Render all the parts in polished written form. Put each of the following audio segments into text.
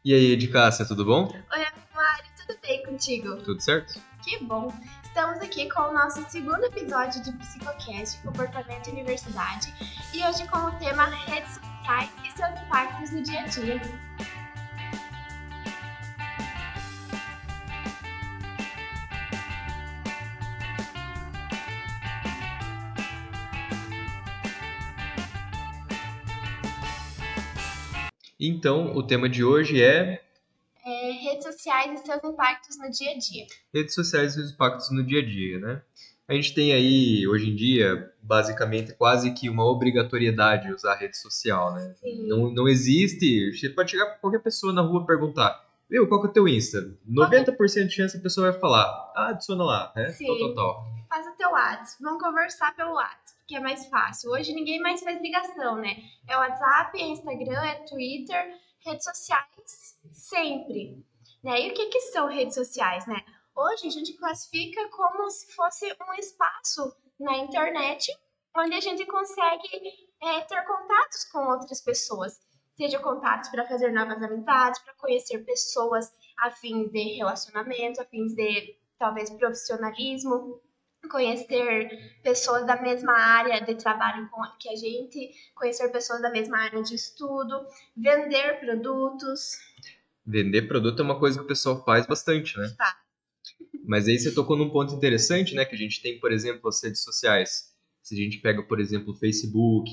E aí, de Cássia, tudo bom? Oi, Mário, tudo bem contigo? Tudo certo? Que bom! Estamos aqui com o nosso segundo episódio de Psicocast, Comportamento e Universidade, e hoje com o tema redes sociais e seus impactos no dia a dia. Então, o tema de hoje é Redes sociais e seus impactos no dia a dia. redes sociais e os impactos no dia a dia, né? A gente tem aí, hoje em dia, basicamente quase que uma obrigatoriedade usar a rede social, né? Sim. Não existe, você pode chegar pra qualquer pessoa na rua e perguntar, meu, qual que é o teu Insta? 90% de chance a pessoa vai falar, adiciona lá, né? Sim. Tal. Faz o teu WhatsApp, vamos conversar pelo WhatsApp, que é mais fácil. Hoje ninguém mais faz ligação, né? É WhatsApp, é Instagram, é Twitter, redes sociais, sempre. Né? E o que são redes sociais, né? Hoje a gente classifica como se fosse um espaço na internet onde a gente consegue ter contatos com outras pessoas. Seja contatos para fazer novas amizades, para conhecer pessoas afins de relacionamento, afins de talvez profissionalismo, conhecer pessoas da mesma área de trabalho que a gente, conhecer pessoas da mesma área de estudo, vender produtos. Vender produto é uma coisa que o pessoal faz bastante, né? Tá. Mas aí você tocou num ponto interessante, né? Que a gente tem, por exemplo, as redes sociais. Se a gente pega, por exemplo, o Facebook,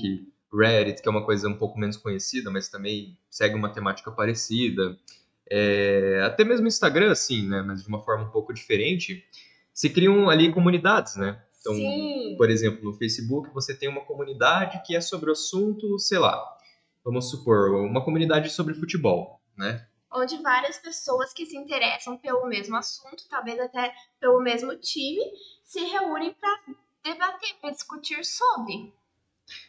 Reddit, que é uma coisa um pouco menos conhecida, mas também segue uma temática parecida. Até mesmo o Instagram, assim, né? Mas de uma forma um pouco diferente. Se criam ali comunidades, né? Então, Sim. por exemplo, no Facebook você tem uma comunidade que é sobre o assunto, sei lá, vamos supor, uma comunidade sobre futebol, né? Onde várias pessoas que se interessam pelo mesmo assunto, talvez até pelo mesmo time, se reúnem para debater, para discutir sobre.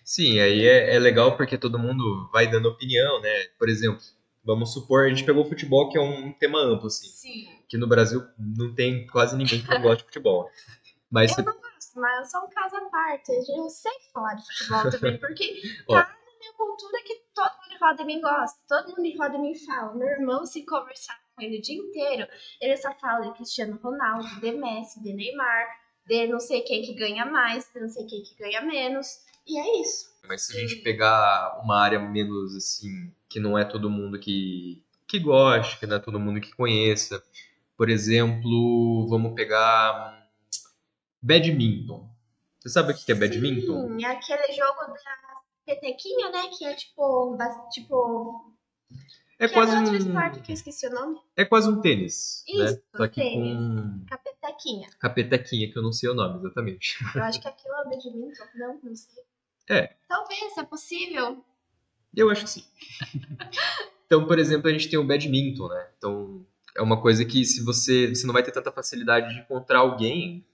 Sim, aí é legal porque todo mundo vai dando opinião, né? Por exemplo, vamos supor, a gente pegou o futebol, que é um tema amplo, assim. Sim. Que no Brasil não tem quase ninguém que não gosta de futebol. Mas, Eu não gosto, mas eu sou um caso à parte. Eu sei falar de futebol também, porque ó, tá na minha cultura que todo mundo em roda de mim gosta, todo mundo em roda de mim fala. Meu irmão, se conversar com ele o dia inteiro, ele só fala de Cristiano Ronaldo, de Messi, de Neymar, de não sei quem que ganha mais, de não sei quem que ganha menos. E é isso. mas se a gente pegar uma área menos, assim, que não é todo mundo que gosta, que não é todo mundo que conheça. Por exemplo, vamos pegar badminton. Você sabe o que é badminton? Sim, é aquele jogo da petequinha, né? Que é tipo, É que é quase do outro um, esporte que eu esqueci o nome. é quase um tênis, né? Isso, Só que tênis. com Com a petequinha. a petequinha, que eu não sei o nome exatamente. Eu acho que aquilo é badminton. Não sei. É, Talvez, é possível. eu acho que sim. Então, por exemplo, a gente tem o badminton, né? Então, é uma coisa que se você não vai ter tanta facilidade de encontrar alguém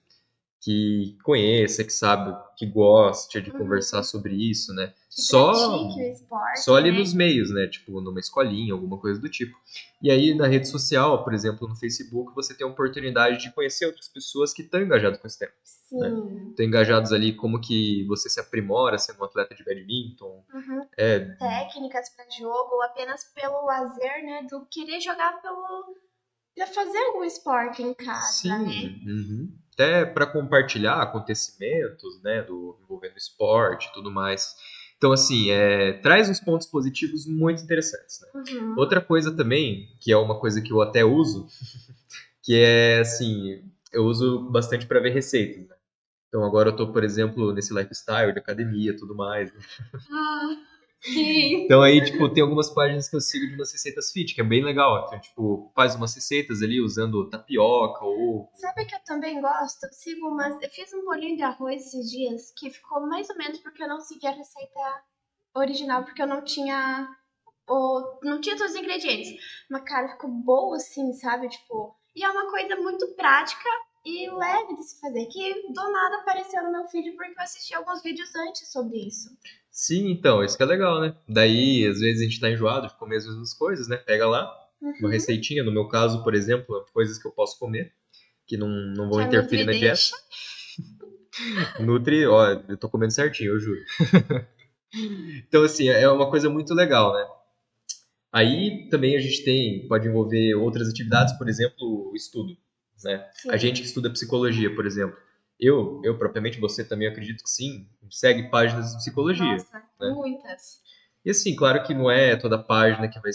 que conheça, que sabe, que goste de conversar sobre isso, né? Que pratique o esporte, Só ali né? nos meios, né? Tipo, numa escolinha, alguma coisa do tipo. E aí, na rede social, por exemplo, no Facebook, você tem a oportunidade de conhecer outras pessoas que estão engajadas com esse tema, né? Sim. Estão engajados ali como que você se aprimora sendo um atleta de badminton. Uhum. É, Técnicas para jogo, ou apenas pelo lazer, né? Do querer jogar pra fazer algum esporte em casa, né? sim, até para compartilhar acontecimentos, né, envolvendo esporte e tudo mais. Então, assim, traz uns pontos positivos muito interessantes, né? Uhum. Outra coisa também, que é uma coisa que eu até uso, que é, assim, eu uso bastante para ver receitas, né? Então, agora eu tô, por exemplo, nesse lifestyle de academia e tudo mais, né? Ah, sim. Então aí, tipo, tem algumas páginas que eu sigo de umas receitas fit, que é bem legal. Então, tipo, faz umas receitas ali usando tapioca ou... Sabe que eu também gosto? Eu fiz um bolinho de arroz esses dias que ficou mais ou menos porque eu não segui a receita original, porque eu não tinha todos os ingredientes. Mas, cara, ficou boa assim, sabe? Tipo, e é uma coisa muito prática e leve de se fazer, que do nada apareceu no meu feed porque eu assisti alguns vídeos antes sobre isso. Sim, então, isso que é legal, né? Daí, às vezes a gente tá enjoado de comer as mesmas coisas, né? Pega lá, uma Uhum. receitinha, no meu caso, por exemplo, coisas que eu posso comer, que não vão Que a interferir Nutri na dieta. deixa. Nutri, ó, eu tô comendo certinho, eu juro. Então, assim, é uma coisa muito legal, né? Aí também a gente pode envolver outras atividades, por exemplo, o estudo, né? A Sim. gente que estuda psicologia, por exemplo. Eu propriamente, você também, eu acredito que sim, segue páginas de psicologia, Nossa, né? muitas. E assim, claro que não é toda página que vai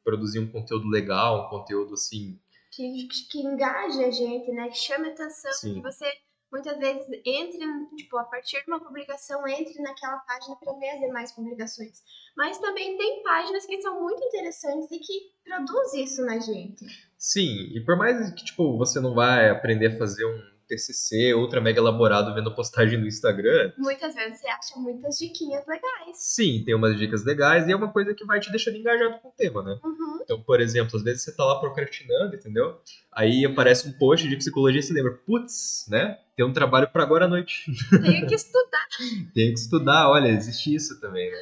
produzir um conteúdo legal, um conteúdo assim, Que engaje a gente, né? Que chame atenção, que sim. você muitas vezes entre, tipo, a partir de uma publicação, entre naquela página para ver as demais publicações. Mas também tem páginas que são muito interessantes e que produzem isso na gente. Sim, e por mais que, tipo, você não vai aprender a fazer um TCC ultra mega elaborado vendo postagem no Instagram, Muitas vezes você acha muitas diquinhas legais. sim, tem umas dicas legais e é uma coisa que vai te deixando engajado com o tema, né? Uhum. Então, por exemplo, às vezes você tá lá procrastinando, entendeu? Aí aparece um post de psicologia e você lembra, putz, né? Tem um trabalho para agora à noite. Tenho que estudar, Tenho que estudar, olha, existe isso também, né?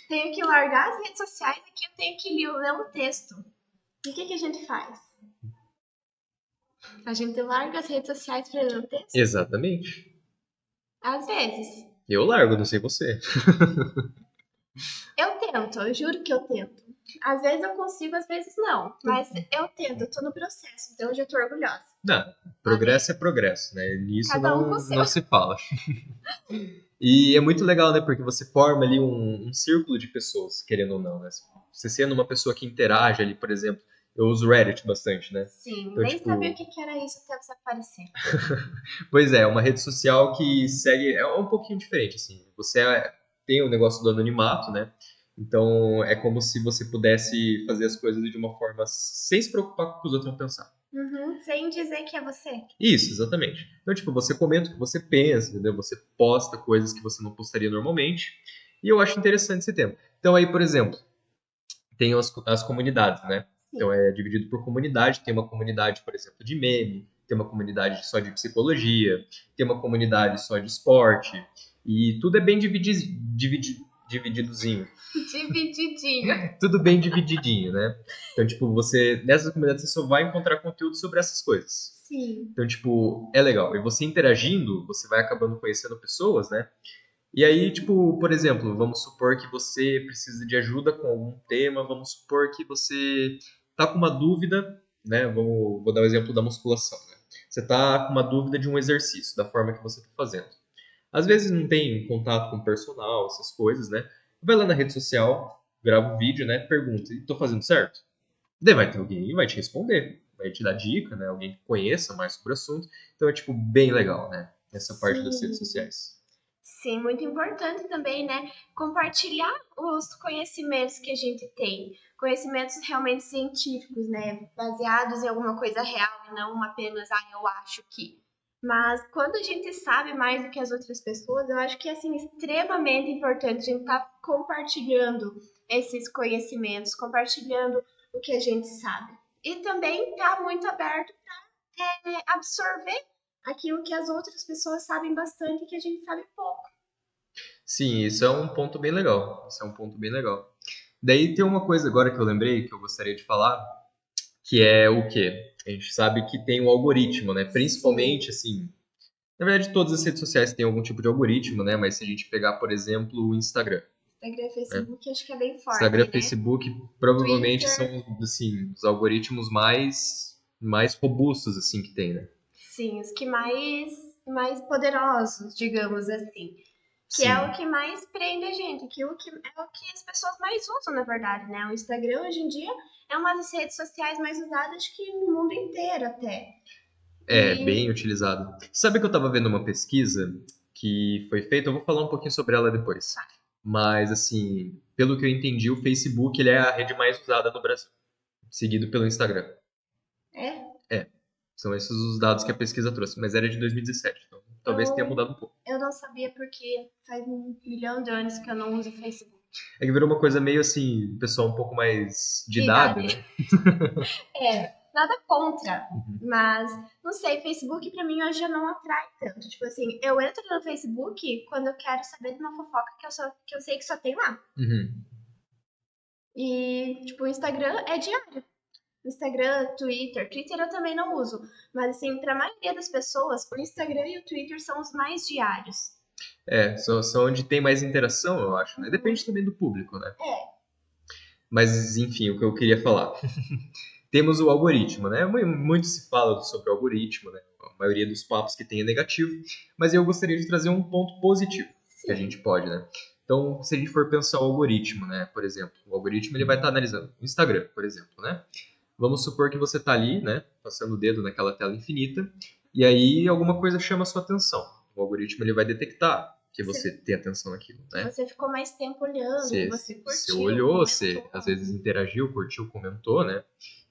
tenho que largar as redes sociais aqui, eu tenho que ler um texto. E o que a gente faz? A gente larga as redes sociais para ler um texto? Exatamente. Às vezes. Eu largo, não sei você. Eu tento, eu juro que eu tento. Às vezes eu consigo, às vezes não. Mas eu tento, eu tô no processo, então eu já tô orgulhosa. Não, Amém. progresso é progresso, né? Nisso Cada um com o não seu. se fala. E é muito legal, né? Porque você forma ali um círculo de pessoas, querendo ou não, né? Você sendo uma pessoa que interage ali, por exemplo, eu uso Reddit bastante, né? Sim, Então, nem sabia o tipo, que era isso até você aparecer. pois é uma rede social que segue, é um pouquinho diferente, assim. Tem o negócio do anonimato, né? Então, é como se você pudesse fazer as coisas de uma forma sem se preocupar com o que os outros vão pensar. Uhum, sem dizer que é você. Isso, exatamente. Então, tipo, você comenta o que você pensa, entendeu? Você posta coisas que você não postaria normalmente. E eu acho interessante esse tema. Então, aí, por exemplo, tem as comunidades, né? Então, Sim. é dividido por comunidade. Tem uma comunidade, por exemplo, de meme. Tem uma comunidade só de psicologia. Tem uma comunidade só de esporte. E tudo é bem divididozinho. Divididinho. Tudo bem divididinho, né? Então, tipo, nessas comunidades, você só vai encontrar conteúdo sobre essas coisas. Sim. Então, tipo, é legal. E você interagindo, você vai acabando conhecendo pessoas, né? E aí, tipo, por exemplo, vamos supor que você precisa de ajuda com algum tema, vamos supor que você tá com uma dúvida, né? Vou dar o exemplo da musculação, né? Você tá com uma dúvida de um exercício, da forma que você tá fazendo. Às vezes não tem contato com o personal, essas coisas, né? Vai lá na rede social, grava um vídeo, né? Pergunta, e tô fazendo certo? Daí vai ter alguém que vai te responder, vai te dar dica, né? Alguém que conheça mais sobre o assunto. Então é, tipo, bem legal, né? Essa parte das redes Sim. sociais. Sim, muito importante também, né? Compartilhar os conhecimentos que a gente tem. Conhecimentos realmente científicos, né? Baseados em alguma coisa real e não apenas, eu acho que. Mas quando a gente sabe mais do que as outras pessoas, eu acho que é assim, extremamente importante a gente estar compartilhando esses conhecimentos, compartilhando o que a gente sabe. E também estar muito aberto a absorver aquilo que as outras pessoas sabem bastante e que a gente sabe pouco. Sim, isso é um ponto bem legal. Isso é um ponto bem legal. Daí tem uma coisa agora que eu lembrei que eu gostaria de falar, que é o quê? A gente sabe que tem um algoritmo, né? Sim. Principalmente, assim, na verdade todas as redes sociais têm algum tipo de algoritmo, né? Mas se a gente pegar, por exemplo, o Instagram, Instagram e né? Facebook acho que é bem Instagram, forte, né? Facebook, provavelmente são, Twitter, assim, os algoritmos mais robustos, assim, que tem, né? sim, os que mais poderosos, digamos assim. Que é o Sim, que mais prende a gente, que é o que as pessoas mais usam, na verdade, né? O Instagram hoje em dia é uma das redes sociais mais usadas acho que no mundo inteiro até. é bem E utilizado. Sabe que eu estava vendo uma pesquisa que foi feita, eu vou falar um pouquinho sobre ela depois. Mas, assim, pelo que eu entendi, o Facebook ele é a rede mais usada no Brasil, seguido pelo Instagram. é, É, são esses os dados que a pesquisa trouxe, mas era de 2017, então talvez tenha eu, mudado um pouco. eu não sabia porque faz 1 milhão de anos que eu não uso Facebook. É que virou uma coisa meio assim, pessoal um pouco mais de De idade, idade. né? É, nada contra, Uhum. mas não sei, Facebook pra mim hoje já não atrai tanto. Tipo assim, eu entro no Facebook quando eu quero saber de uma fofoca que eu sei que só tem lá. Uhum. E, tipo, o Instagram é diário. Instagram, Twitter eu também não uso. Mas, assim, pra maioria das pessoas, o Instagram e o Twitter são os mais diários. É, são onde tem mais interação, eu acho, né? Uhum. Depende também do público, né? É, Mas, enfim, o que eu queria falar. Temos o algoritmo, né? Muito se fala sobre o algoritmo, né? A maioria dos papos que tem é negativo, mas eu gostaria de trazer um ponto positivo que a Sim. gente pode, né? Então, se a gente for pensar o algoritmo, né? Por exemplo, o algoritmo ele vai estar analisando o Instagram, por exemplo, né? Vamos supor que você está ali, né? Passando o dedo naquela tela infinita e aí alguma coisa chama a sua atenção. O algoritmo ele vai detectar que você tem atenção naquilo, Que né? você ficou mais tempo olhando, que você Você curtiu, olhou, você comentou. às vezes interagiu, curtiu, comentou, né?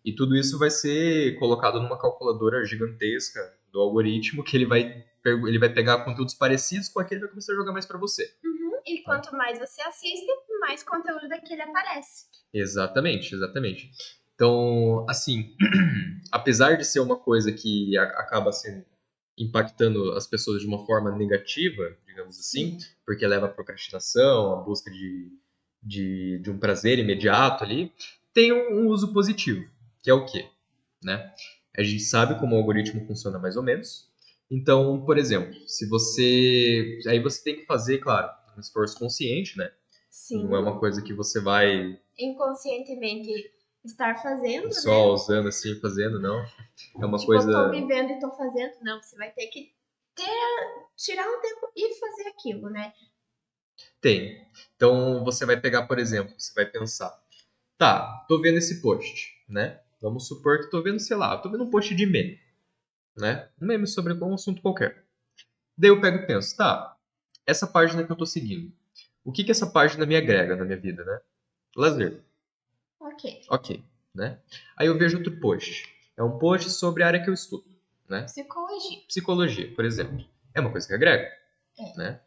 E tudo isso vai ser colocado numa calculadora gigantesca do algoritmo que ele vai pegar conteúdos parecidos com aquele e vai começar a jogar mais para você. Uhum. E Né? quanto mais você assiste, mais conteúdo daquele aparece. Exatamente, exatamente. Então, assim, apesar de ser uma coisa que acaba sendo impactando as pessoas de uma forma negativa, digamos assim, Sim. porque leva à procrastinação, à busca de um prazer imediato ali, tem um uso positivo, que é o quê? Né? A gente sabe como o algoritmo funciona mais ou menos. Então, por exemplo, se você. Aí você tem que fazer, claro, um esforço consciente, né? Não é Sim. uma coisa que você vai Inconscientemente estar fazendo, só né? usando assim, fazendo, não. É uma Tipo, eu tô coisa. vivendo e tô fazendo. Não, você vai ter que tirar um tempo e fazer aquilo, né? Tem. Então você vai pegar, por exemplo, você vai pensar, tá, tô vendo esse post, né? Vamos supor que tô vendo, sei lá, tô vendo um post de meme, né? Um meme sobre um assunto qualquer. Daí eu pego e penso, tá, essa página que eu tô seguindo, o que que essa página me agrega na minha vida, né? Lazer, Ok. ok, né? Aí eu vejo outro post. É um post sobre a área que eu estudo, né? Psicologia. Psicologia, por exemplo. É uma coisa que agrega, É. né?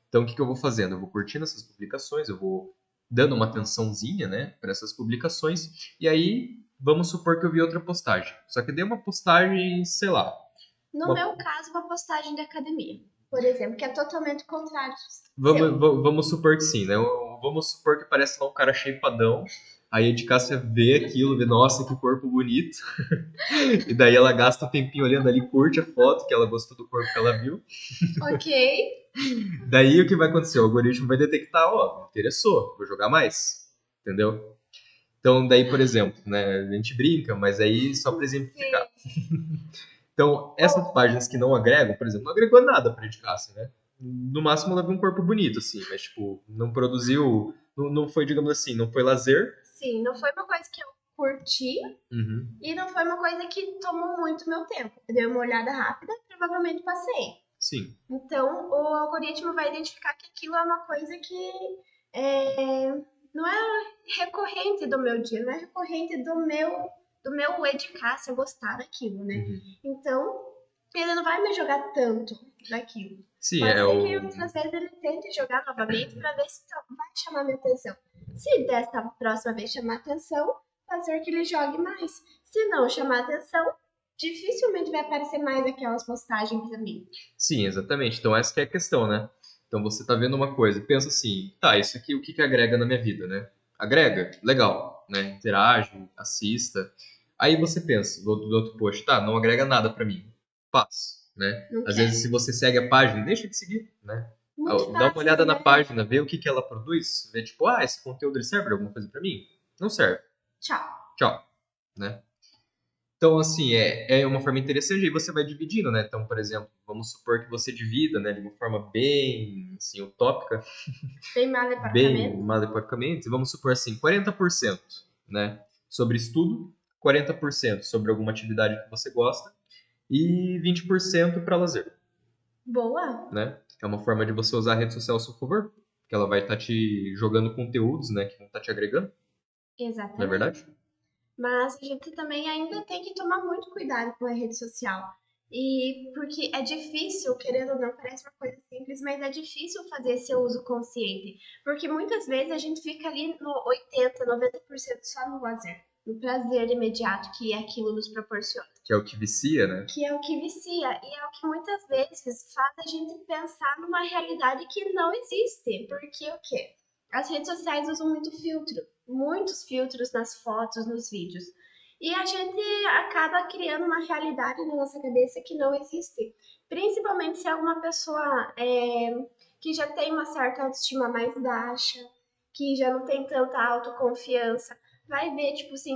Então, o que que eu vou fazendo? Eu vou curtindo essas publicações, eu vou dando uma atençãozinha, né, para essas publicações, e aí vamos supor que eu vi outra postagem. Só que eu dei uma postagem, sei lá, No uma- meu caso, uma postagem de academia, por exemplo, que é totalmente contrário vamos, seu. vamos supor que sim, né? Vamos supor que parece lá um cara shapeadão, aí a de Cássia vê aquilo, vê, nossa, que corpo bonito, e daí ela gasta um tempinho olhando ali, curte a foto, que ela gostou do corpo que ela viu. Ok. Daí o que vai acontecer? O algoritmo vai detectar, ó, me interessou, vou jogar mais, entendeu? Então, daí, por exemplo, né, a gente brinca, mas aí só para exemplificar. Sim. Então, essas páginas que não agregam, por exemplo, não agregou nada para Edcácia, né? No máximo ela viu um corpo bonito, assim, mas, tipo, não produziu, não foi, digamos assim, não foi lazer. Sim, não foi uma coisa que eu curti Uhum. e não foi uma coisa que tomou muito meu tempo. Eu dei uma olhada rápida, provavelmente passei. Sim, Então, o algoritmo vai identificar que aquilo é uma coisa que não é recorrente do meu dia, não é recorrente do meu eficácia gostar daquilo, né? uhum. Então, ele não vai me jogar tanto daquilo. Sim, Pode é ser que o. outras vezes ele tente jogar novamente para ver se vai chamar minha atenção. Se dessa próxima vez chamar atenção, pode ser que ele jogue mais. Se não chamar atenção, dificilmente vai aparecer mais aquelas postagens pra mim. Sim, exatamente. Então, essa que é a questão, né? Então, você tá vendo uma coisa, pensa assim, tá, isso aqui, o que que agrega na minha vida, né? Agrega? Legal, né? Interage, assista. Aí você pensa, do outro post, tá, não agrega nada pra mim. Paz, né? Não Às quero. vezes, se você segue a página, deixa de seguir, né? Muito Dá uma olhada fácil, na né? página, vê o que que ela produz, vê tipo, ah, esse conteúdo ele serve pra alguma coisa pra mim? Não serve. Tchau. Tchau, né? Então, assim, é uma forma interessante e você vai dividindo, né? Então, por exemplo, vamos supor que você divida, né, de uma forma bem, assim, utópica, Bem mal bem apartamento. malepoticamente, vamos supor assim, 40%, né, sobre estudo, 40% sobre alguma atividade que você gosta e 20% para lazer, Boa. né? É uma forma de você usar a rede social ao seu favor, que ela vai estar te jogando conteúdos, né, que vão estar te agregando, não é Exatamente. verdade? Mas a gente também ainda tem que tomar muito cuidado com a rede social. E porque é difícil, querendo ou não, parece uma coisa simples, mas é difícil fazer esse uso consciente. Porque muitas vezes a gente fica ali no 80, 90% só no lazer, no prazer imediato que aquilo nos proporciona. Que é o que vicia, né? Que é o que vicia e é o que muitas vezes faz a gente pensar numa realidade que não existe. Porque o quê? As redes sociais usam muito filtro, muitos filtros nas fotos, nos vídeos. E a gente acaba criando uma realidade na nossa cabeça que não existe. Principalmente se é uma pessoa que já tem uma certa autoestima mais baixa, que já não tem tanta autoconfiança, vai ver, tipo assim,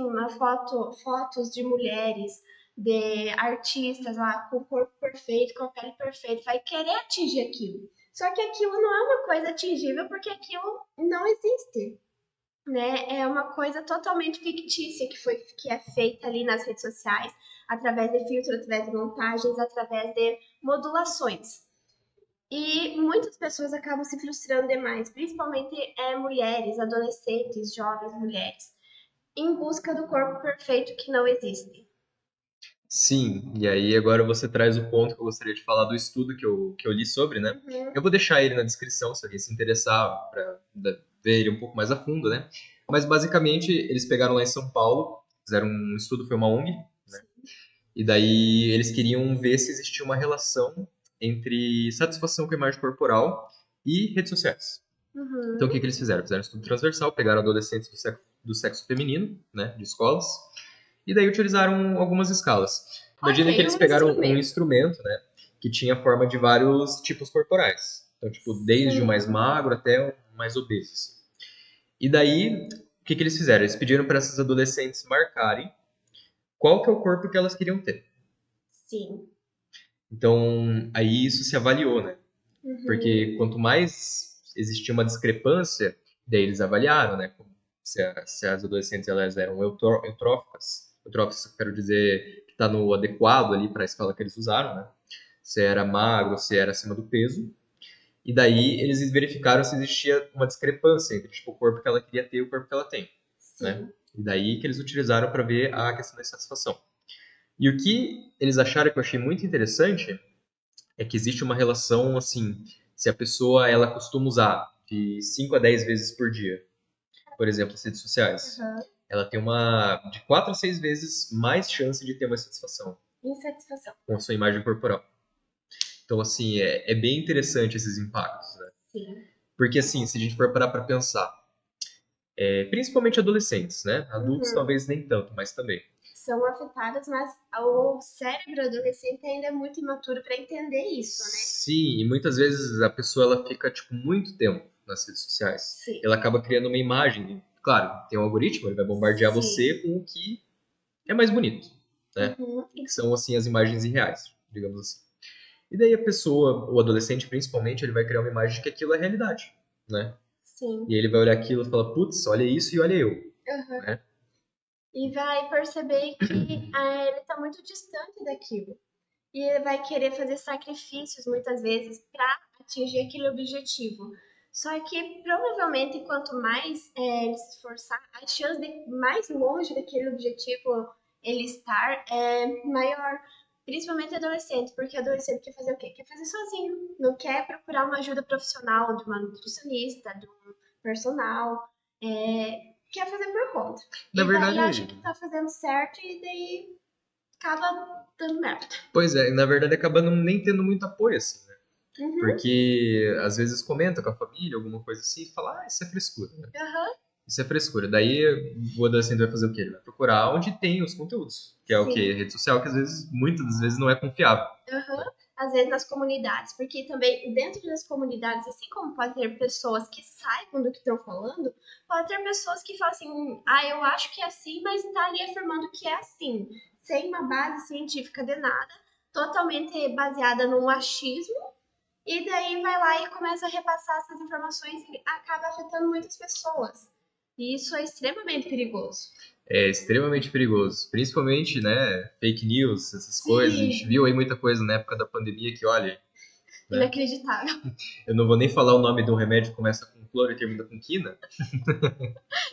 fotos de mulheres, de artistas lá com o corpo perfeito, com a pele perfeita, vai querer atingir aquilo. Só que aquilo não é uma coisa atingível porque aquilo não existe, né? É uma coisa totalmente fictícia que é feita ali nas redes sociais, através de filtros, através de montagens, através de modulações. E muitas pessoas acabam se frustrando demais, principalmente mulheres, adolescentes, jovens mulheres, em busca do corpo perfeito que não existe. Sim, e aí agora você traz o ponto que eu gostaria de falar do estudo que eu li sobre, né? Uhum. Eu vou deixar ele na descrição se alguém se interessar para ver ele um pouco mais a fundo, né? Mas basicamente eles pegaram lá em São Paulo, fizeram um estudo, foi uma ONG, né? E daí eles queriam ver se existia uma relação entre satisfação com a imagem corporal e redes sociais. Então o Uhum. que eles fizeram? Fizeram um estudo transversal, pegaram adolescentes do sexo feminino, né, de escolas, e daí utilizaram algumas escalas. Imagina que Ok, eles um pegaram um instrumento. instrumento, né, que tinha forma de vários tipos corporais. Então, tipo, desde o mais Sim. magro até o mais obeso. E daí, o que eles fizeram? Eles pediram para essas adolescentes marcarem qual que é o corpo que elas queriam ter. Sim. Então, aí isso se avaliou, né? Uhum. Porque quanto mais existia uma discrepância, daí eles avaliaram, né? Se as adolescentes elas eram eutróficas, eutróficas eu quero dizer que está no adequado ali para a escala que eles usaram, né? Se era magro, se era acima do peso. E daí eles verificaram se existia uma discrepância entre tipo, o corpo que ela queria ter e o corpo que ela tem, né? Sim. E daí que eles utilizaram para ver a questão da insatisfação. E o que eles acharam que eu achei muito interessante é que existe uma relação assim, se a pessoa ela costuma usar de 5 a 10 vezes por dia, por exemplo, as redes sociais, Uhum. ela tem uma de 4 a 6 vezes mais chance de ter uma satisfação Insatisfação. com a sua imagem corporal. Então, assim, é bem interessante esses impactos, né? Sim. Porque, assim, se a gente for parar para pensar, principalmente adolescentes, né? Adultos Uhum. talvez nem tanto, mas também. São afetadas, mas o cérebro adolescente ainda é muito imaturo para entender isso, né? Sim, e muitas vezes a pessoa ela fica tipo muito tempo nas redes sociais. Sim. Ela acaba criando uma imagem. Claro, tem um algoritmo, ele vai bombardear Sim. você com o que é mais bonito, né? Uhum. Que são assim as imagens irreais, digamos assim. E daí a pessoa, o adolescente principalmente, ele vai criar uma imagem de que aquilo é realidade, né? E Sim. aí ele vai olhar aquilo e falar, putz, olha isso e olha eu, Uhum. né? E vai perceber que ele está muito distante daquilo. E ele vai querer fazer sacrifícios muitas vezes para atingir aquele objetivo. Só que provavelmente quanto mais ele se esforçar, a chance de mais longe daquele objetivo ele estar é maior. Principalmente adolescente, porque adolescente quer fazer o quê? Quer fazer sozinho. Não quer procurar uma ajuda profissional de uma nutricionista, de um personal. Quer fazer por conta. Na E daí acha verdade, que tá fazendo certo e daí acaba dando merda. pois é, na verdade acaba nem tendo muito apoio assim, né? Uhum. Porque às vezes comenta com a família, alguma coisa assim, e fala, ah, isso é frescura, né? Aham. Isso é frescura. Daí o adolescente vai fazer o quê? Ele vai procurar onde tem os conteúdos, que é o quê? Sim. Rede social, que às vezes, muitas das vezes, não é confiável. Aham. Né? Às vezes nas comunidades, porque também dentro das comunidades, assim como pode ter pessoas que saibam do que estão falando, pode ter pessoas que falam assim, ah, eu acho que é assim, mas está ali afirmando que é assim, sem uma base científica de nada, totalmente baseada num achismo, e daí vai lá e começa a repassar essas informações e acaba afetando muitas pessoas. E isso é extremamente perigoso. É extremamente perigoso. Principalmente, né, fake news, essas coisas. A gente Sim, viu aí muita coisa na época da pandemia que, olha, né, inacreditável. eu não vou nem falar o nome de um remédio que começa com cloro e termina com quina.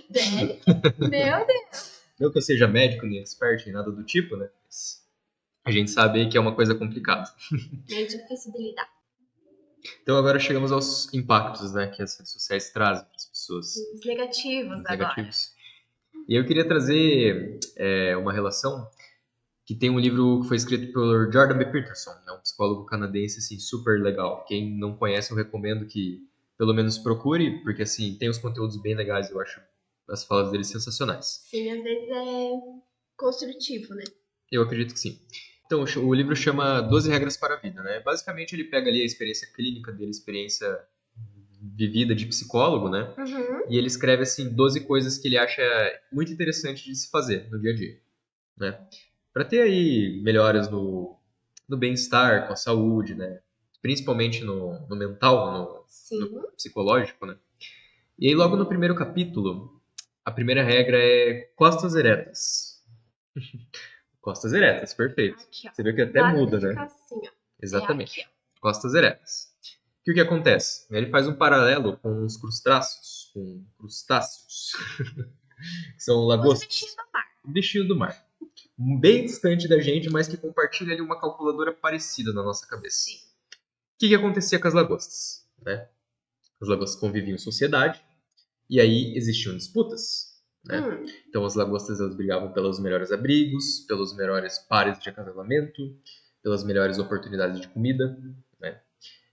Dele? Meu Deus. Não que eu seja médico nem expert nem nada do tipo, né? Mas a gente sabe aí que é uma coisa complicada. É difícil de lidar. Então agora chegamos aos impactos, né, que as redes sociais trazem para as pessoas, Os negativos os agora. negativos. E eu queria trazer uma relação que tem um livro que foi escrito por Jordan B. Peterson, né, um psicólogo canadense assim, super legal. Quem não conhece, eu recomendo que pelo menos procure, porque assim tem os conteúdos bem legais, eu acho as falas dele sensacionais. Sim, às vezes é construtivo, né? Eu acredito que sim. Então, o livro chama 12 Regras para a Vida, né? Basicamente, ele pega ali a experiência clínica dele, a experiência vivida de psicólogo, né? Uhum. E ele escreve assim 12 coisas que ele acha muito interessante de se fazer no dia a dia, né? Para ter aí melhoras no bem-estar, com a saúde, né? Principalmente no mental, no Sim. psicológico, né? E aí logo no primeiro capítulo, a primeira regra é costas eretas. Costas eretas, perfeito. Aqui, ó. Você vê que até Nada de muda, né? ficar assim, ó. É aqui, Exatamente. ó. Costas eretas. Que o que acontece? Ele faz um paralelo com os crustáceos, que são Os bichinhos lagostas, do mar. bichinhos do mar. Bem distante da gente, mas que compartilha ali uma calculadora parecida na nossa cabeça. Sim. O que acontecia com as lagostas? Né? As lagostas conviviam em sociedade e aí existiam disputas. Né? Então as lagostas elas brigavam pelos melhores abrigos, pelos melhores pares de acasalamento, pelas melhores oportunidades de comida. Né?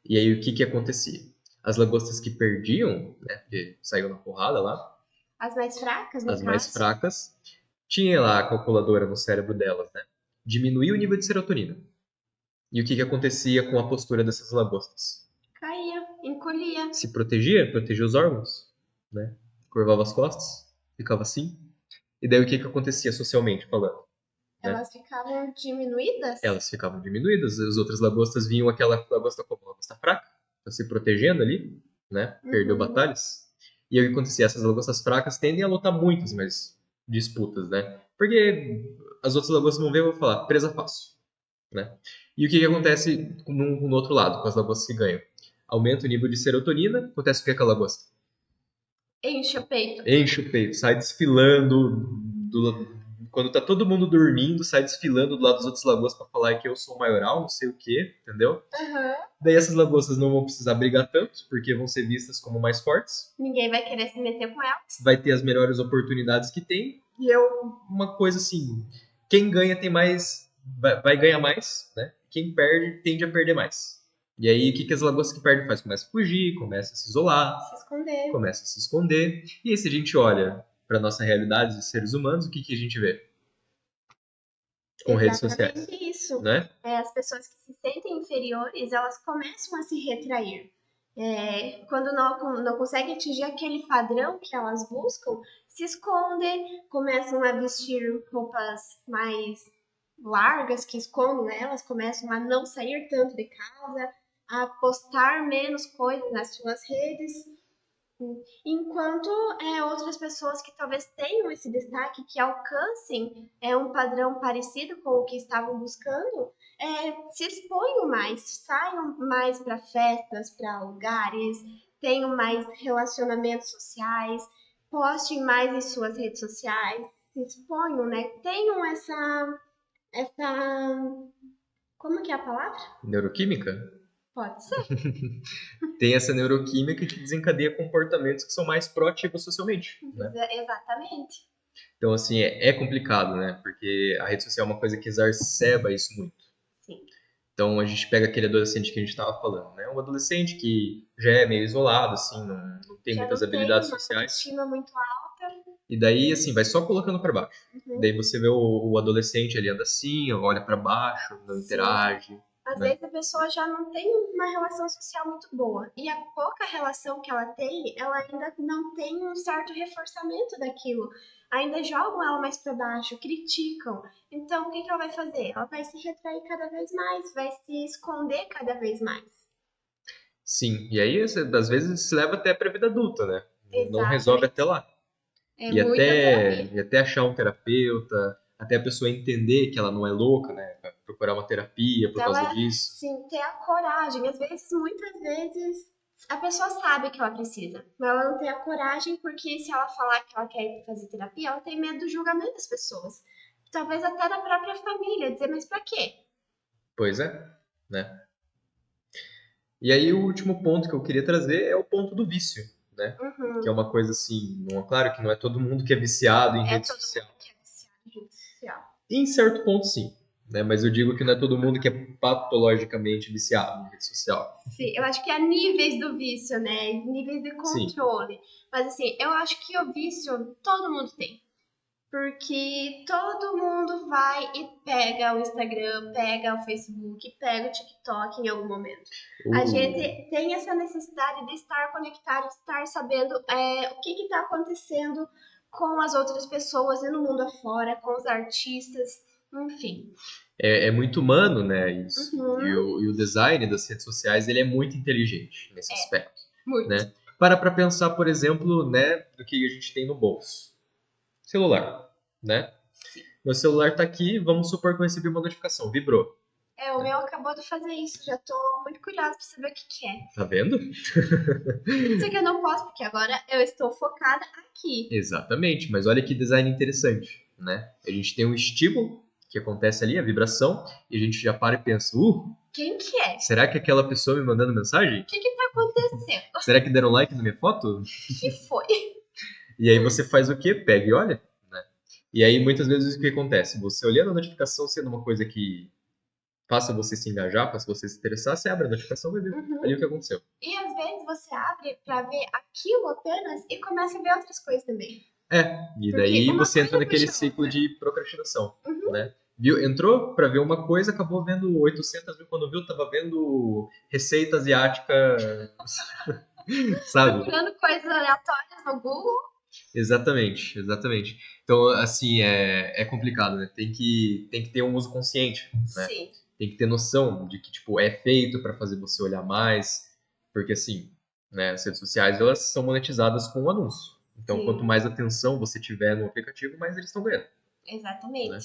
E aí o que acontecia? As lagostas que perdiam, né, que saíam na porrada lá, As mais fracas, no as mais caso. fracas, tinha lá a calculadora no cérebro delas, né? Diminuía o nível de serotonina. E o que acontecia com a postura dessas lagostas? Caía, encolhia. Se protegia os órgãos, né? Curvava as costas, ficava assim. E daí o que acontecia socialmente falando? Né? Elas ficavam diminuídas? Elas ficavam diminuídas, as outras lagostas vinham aquela lagosta como lagosta fraca, tá se protegendo ali, né? Perdeu batalhas. E aí o que acontecia? Essas lagostas fracas tendem a lutar muitas mais disputas, né? Porque as outras lagostas vão ver e vão falar, presa fácil, né? E o que acontece no outro lado, com as lagostas que ganham? Aumenta o nível de serotonina, acontece o que com a lagosta? Enche o peito. Enche o peito, sai desfilando quando tá todo mundo dormindo, sai desfilando do lado dos outros lagostas para falar que eu sou maioral, não sei o que, entendeu? Daí essas lagostas não vão precisar brigar tanto, porque vão ser vistas como mais fortes. Ninguém vai querer se meter com elas. Vai ter as melhores oportunidades que tem, e é uma coisa assim, quem ganha tem mais, vai ganhar mais, né? Quem perde tende a perder mais. E aí o que as lagostas que perdem faz? Começa a fugir, começa a se isolar, Se esconder. começa a se esconder. E aí se a gente olha para nossa realidade de seres humanos, o que a gente vê? Com redes sociais, Exatamente isso. né? As pessoas que se sentem inferiores, elas começam a se retrair. Quando não conseguem atingir aquele padrão que elas buscam, se escondem, começam a vestir roupas mais largas que escondem elas, começam a não sair tanto de casa, a postar menos coisas nas suas redes. Enquanto outras pessoas que talvez tenham esse destaque, que alcancem um padrão parecido com o que estavam buscando, se exponham mais, saiam mais para festas, para lugares, tenham mais relacionamentos sociais, postem mais em suas redes sociais, se exponham, né? Tenham essa, como que é a palavra? Neuroquímica? Pode ser. Tem essa neuroquímica que desencadeia comportamentos que são mais proativos socialmente, né? Exatamente. Então, assim, é complicado, né? Porque a rede social é uma coisa que exacerba isso muito. Sim. Então, a gente pega aquele adolescente que a gente estava falando, né? Um adolescente que já é meio isolado, assim, não tem Já muitas não tem habilidades uma sociais. autoestima muito alta. E daí, assim, vai só colocando para baixo. Daí você vê o adolescente, ele anda assim, olha para baixo, não interage. Às Né? vezes a pessoa já não tem uma relação social muito boa. E a pouca relação que ela tem, ela ainda não tem um certo reforçamento daquilo. Ainda jogam ela mais para baixo, criticam. Então, o que ela vai fazer? Ela vai se retrair cada vez mais, vai se esconder cada vez mais. Sim, e aí às vezes se leva até para a vida adulta, né? Não resolve até Exatamente. lá. É E muita terapia. até achar um terapeuta, até a pessoa entender que ela não é louca, né? Pra procurar uma terapia por causa Ela, disso. sim, ter a coragem. Às vezes, muitas vezes, a pessoa sabe que ela precisa, mas ela não tem a coragem porque se ela falar que ela quer fazer terapia, ela tem medo do julgamento das pessoas. Talvez até da própria família, dizer, mas pra quê? Pois é, né? E aí o último ponto que eu queria trazer é o ponto do vício, né? Que é uma coisa assim, claro que não é todo mundo que é viciado em rede Todo social. mundo quer viciar em rede social. Em certo ponto, sim. Né? Mas eu digo que não é todo mundo que é patologicamente viciado em rede social. Sim, eu acho que há níveis do vício, né? Níveis de Sim. controle. Mas assim, eu acho que o vício todo mundo tem. Porque todo mundo vai e pega o Instagram, pega o Facebook, pega o TikTok em algum momento. A gente tem essa necessidade de estar conectado, de estar sabendo o que está acontecendo com as outras pessoas e no mundo afora, com os artistas, enfim. É muito humano, né, isso. E o design das redes sociais, ele é muito inteligente nesse aspecto. Muito. Né? Para pensar, por exemplo, né, do que a gente tem no bolso. Celular, né? Sim. Meu celular tá aqui, vamos supor que eu recebi uma notificação, vibrou. O meu acabou de fazer isso, já tô muito curiosa pra saber o que é. Tá vendo? Só que eu não posso, porque agora eu estou focada aqui. Exatamente, mas olha que design interessante, né? A gente tem um estímulo que acontece ali, a vibração, e a gente já para e pensa, quem que é? Será que aquela pessoa me mandando mensagem? O que tá acontecendo? Será que deram like na minha foto? O que foi? E aí você faz o quê? Pega e olha, né? E aí muitas vezes o que acontece? Você olhando a notificação sendo uma coisa que faça você se engajar, faça você se interessar, você abre a notificação e vai ver ali o que aconteceu. E às vezes você abre pra ver aquilo apenas e começa a ver outras coisas também. E daí você entra naquele ciclo de procrastinação, né? Entrou pra ver uma coisa, acabou vendo 800 mil, quando viu, tava vendo receita asiática, sabe? Procurando coisas aleatórias no Google. Exatamente. Então, assim, é complicado, né? Tem que ter um uso consciente, né? Sim. Tem que ter noção de que, tipo, é feito para fazer você olhar mais, porque, assim, né, as redes sociais, elas são monetizadas com um anúncio. Então, quanto mais atenção você tiver no aplicativo, mais eles estão ganhando. Exatamente. Né?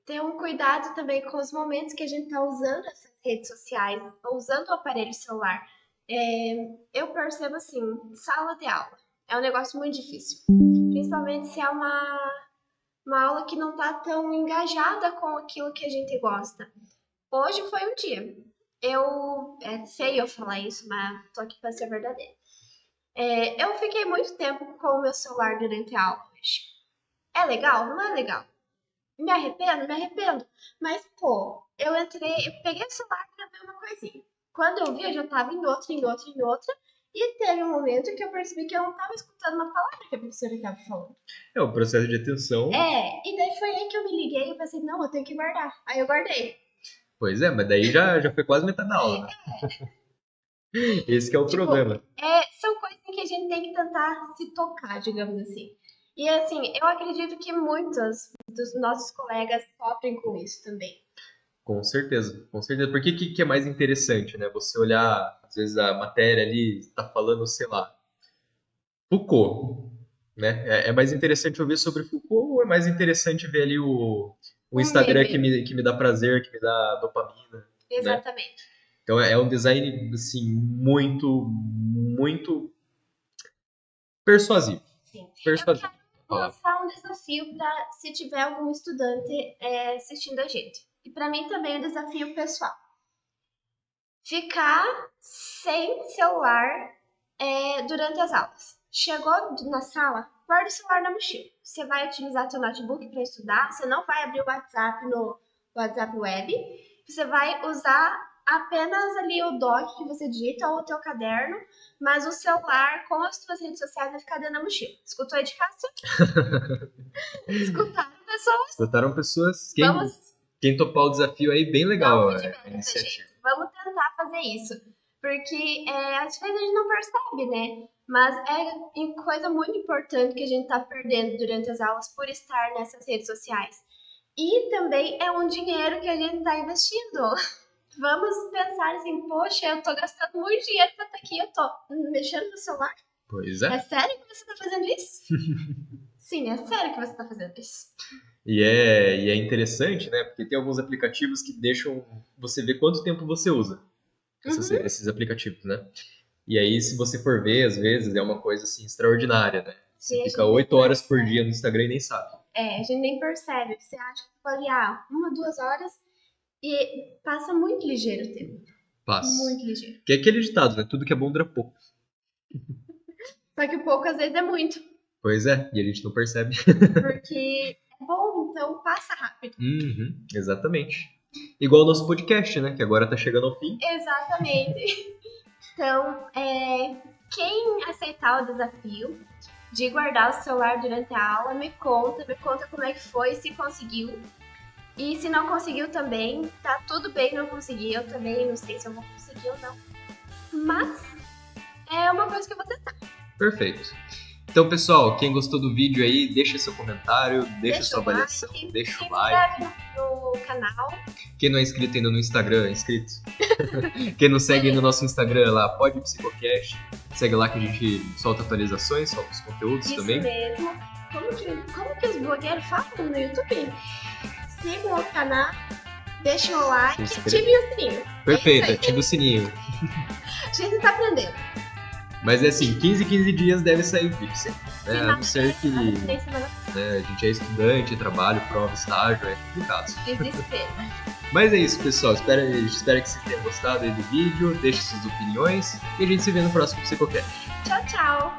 Ter um cuidado também com os momentos que a gente tá usando essas redes sociais, usando o aparelho celular. Eu percebo, assim, sala de aula é um negócio muito difícil. Principalmente se é uma aula que não tá tão engajada com aquilo que a gente gosta. Hoje foi um dia. É feio eu falar isso, mas tô aqui pra ser verdadeira. Eu fiquei muito tempo com o meu celular durante a aula hoje. É legal? Não é legal. Me arrependo? Me arrependo. Mas, pô, eu peguei o celular pra ver uma coisinha. Quando eu vi, eu já tava em outra. E teve um momento que eu percebi que eu não tava escutando uma palavra que a professora estava falando. É o processo de atenção. E daí foi aí que eu me liguei e pensei, não, eu tenho que guardar. Aí eu guardei. Pois é, mas daí já foi quase metade da aula, né? Esse que é o problema. São coisas que a gente tem que tentar se tocar, digamos assim. E assim, eu acredito que muitos dos nossos colegas sofrem com isso também. Com certeza. Por que é mais interessante, né? Você olhar, às vezes, a matéria ali, tá falando, sei lá, Foucault, né? É mais interessante ouvir sobre Foucault ou é mais interessante ver ali o Instagram que me dá prazer, que me dá dopamina? Exatamente. Né? Então é um design, assim, muito persuasivo. Sim. Persuasivo. Eu quero lançar um desafio para se tiver algum estudante assistindo a gente. E para mim também é um desafio pessoal. Ficar sem celular durante as aulas. Chegou na sala, guarda o celular na mochila. Você vai utilizar seu notebook para estudar, você não vai abrir o WhatsApp no WhatsApp Web, você vai usar apenas ali o doc que você digita ou o teu caderno, mas o celular com as suas redes sociais vai ficar dentro da mochila. Escutou aí de casa? Escutaram pessoas? Escutaram pessoas. Quem topar o desafio aí, bem legal a iniciativa. Vamos tentar fazer isso. Porque às vezes a gente não percebe, né? Mas é coisa muito importante que a gente tá perdendo durante as aulas por estar nessas redes sociais. E também é um dinheiro que a gente tá investindo. Vamos pensar assim, poxa, eu tô gastando muito dinheiro pra estar aqui, eu tô mexendo no celular. Pois é. É sério que você tá fazendo isso? Sim, é sério que você tá fazendo isso. E é interessante, né? Porque tem alguns aplicativos que deixam você ver quanto tempo você usa esses aplicativos, né? E aí, se você for ver, às vezes, é uma coisa assim extraordinária, né? Você fica 8 horas por dia no Instagram e nem sabe. A gente nem percebe. Você acha que pode ir 1, 2 horas e passa muito ligeiro o tempo. Passa. Muito ligeiro. Que é aquele ditado, né? Tudo que é bom dura pouco. Só que o pouco às vezes é muito. Pois é, e a gente não percebe. Porque é bom, então passa rápido. Exatamente. Igual o nosso podcast, né? Que agora tá chegando ao fim. Exatamente. Então, quem aceitar o desafio de guardar o celular durante a aula. Me conta como é que foi, se conseguiu. E se não conseguiu também, tá tudo bem não conseguir. Eu também não sei se eu vou conseguir ou não. Mas é uma coisa que eu vou tentar. Perfeito. Então, pessoal, quem gostou do vídeo aí, deixa seu comentário, deixa sua avaliação, deixa o like. Se inscreve no canal. Quem não é inscrito ainda no Instagram, é inscrito. Quem não segue no nosso Instagram lá, pode Psicocast. Segue lá que a gente solta atualizações, solta os conteúdos Isso também. mesmo. Como que os blogueiros falam no YouTube? Sigam o canal, deixem o like e ativem o sininho. Perfeito, ative o sininho. A gente tá aprendendo. Mas é assim, 15 dias deve sair vídeo sempre. Né? A não ser que a gente é estudante, trabalho, prova, estágio, é complicado. Desespero. Mas é isso, pessoal. Espero que vocês tenham gostado aí do vídeo. Deixe suas opiniões e a gente se vê no próximo Psicocast. Tchau, tchau.